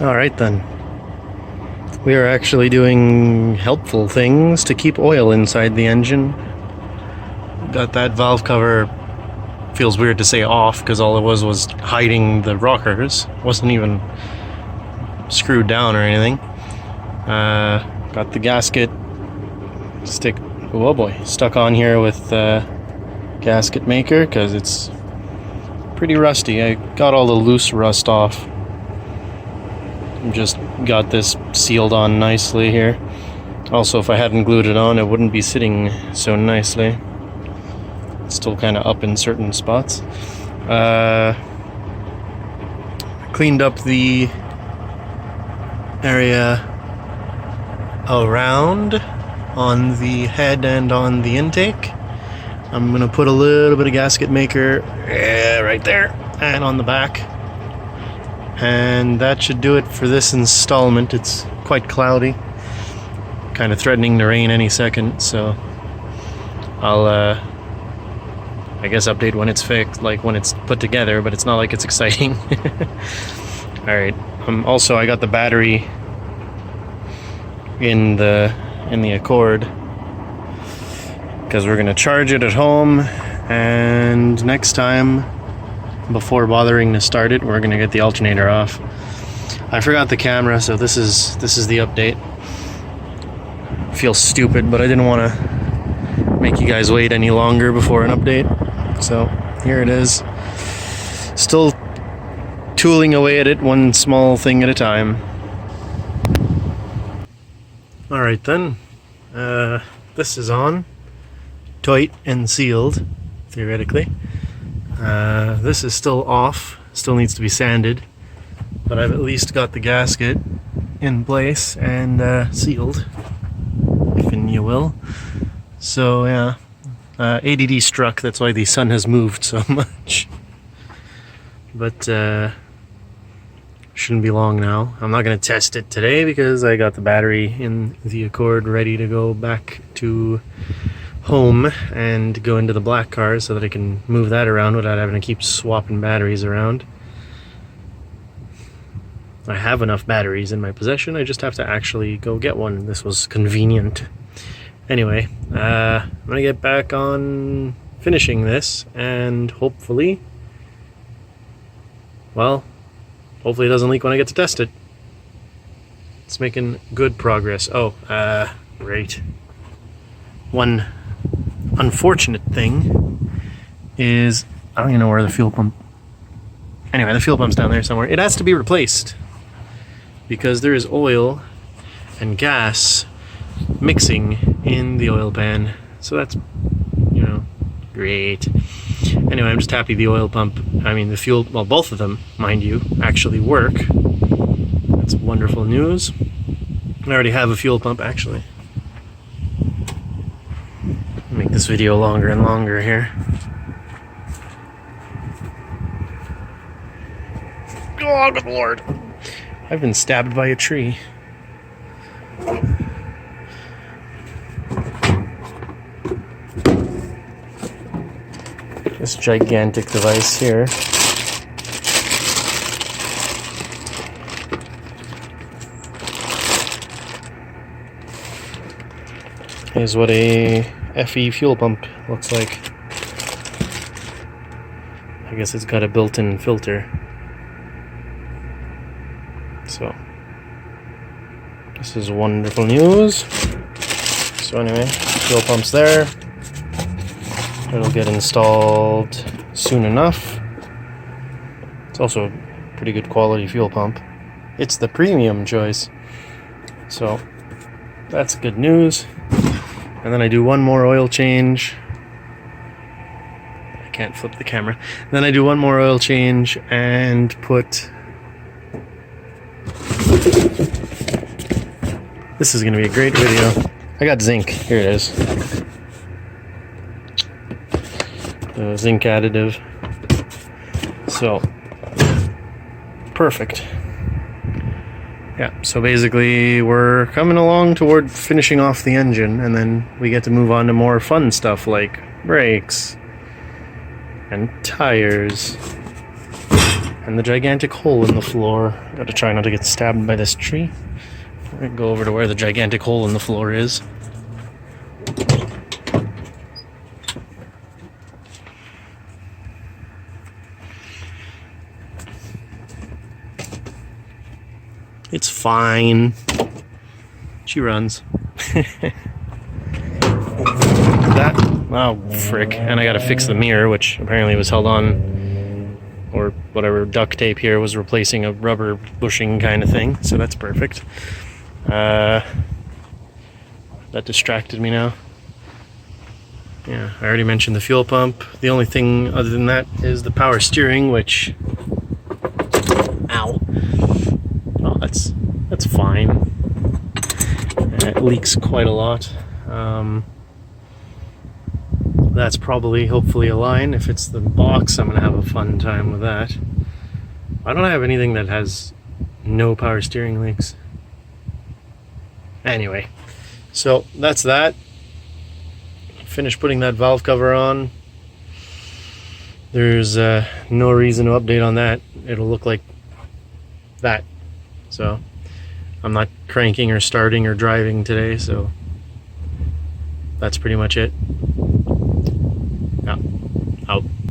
Alright then. We are actually doing helpful things to keep oil inside the engine. Got that valve cover, feels weird to say off because all it was hiding the rockers. Wasn't even screwed down or anything. Got the gasket stuck on here with gasket maker because it's pretty rusty. I got all the loose rust off. Just got this sealed on nicely here. Also, if I hadn't glued it on, it wouldn't be sitting so nicely. It's still kind of up in certain spots. Cleaned up the area around on the head and on the intake. I'm gonna put a little bit of gasket maker right there and on the back, and that should do it for this installment. It's quite cloudy, kind of threatening to rain any second, so I'll I guess update when it's fixed, like when it's put together, but it's not like it's exciting. Alright, also I got the battery in the Accord because we're gonna charge it at home, and next time, before bothering to start it, we're gonna get the alternator off. I forgot the camera, so this is the update. Feels stupid, but I didn't want to make you guys wait any longer before an update. So here it is. Still tooling away at it, one small thing at a time. Alright then, this is on, tight and sealed, theoretically. This is still off, still needs to be sanded, but I've at least got the gasket in place and sealed, if you will. So yeah, ADD struck, that's why the sun has moved so much. But shouldn't be long now. I'm not going to test it today because I got the battery in the Accord ready to go back to home and go into the black car so that I can move that around without having to keep swapping batteries around. I have enough batteries in my possession, I just have to actually go get one. This was convenient. Anyway, I'm gonna get back on finishing this, and hopefully it doesn't leak when I get to test it. It's making good progress. Oh, right. One unfortunate thing is, I don't even know where the fuel pump... Anyway, the fuel pump's down there somewhere. It has to be replaced because there is oil and gas mixing in the oil pan. So that's, great. Anyway, I'm just happy the oil pump, the fuel, well, both of them, mind you, actually work. That's wonderful news. I already have a fuel pump, actually. Make this video longer and longer here. Oh, good lord. I've been stabbed by a tree. This gigantic device here is what a FE fuel pump looks like. I guess it's got a built-in filter. So this is wonderful news. So anyway, fuel pump's there. It'll get installed soon enough. It's also a pretty good quality fuel pump. It's the premium choice. So that's good news. And then I do one more oil change. I can't flip the camera. Then I do one more oil change and put... This is going to be a great video. I got zinc. Here it is. The zinc additive. So, perfect. Yeah, so basically we're coming along toward finishing off the engine, and then we get to move on to more fun stuff like brakes and tires and the gigantic hole in the floor. Gotta try not to get stabbed by this tree. I'm gonna go over to where the gigantic hole in the floor is. It's fine. She runs. That, oh frick. And I gotta fix the mirror, which apparently was held on, or whatever duct tape here was replacing a rubber bushing kind of thing, so that's perfect. That distracted me now. Yeah, I already mentioned the fuel pump. The only thing other than that is the power steering, which, ow. Oh, that's fine. It leaks quite a lot. That's probably, hopefully, a line. If it's the box, I'm gonna have a fun time with that. I don't have anything that has no power steering leaks. Anyway, so that's that. Finished putting that valve cover on. There's no reason to update on that. It'll look like that. So I'm not cranking or starting or driving today, so that's pretty much it. Yeah, out.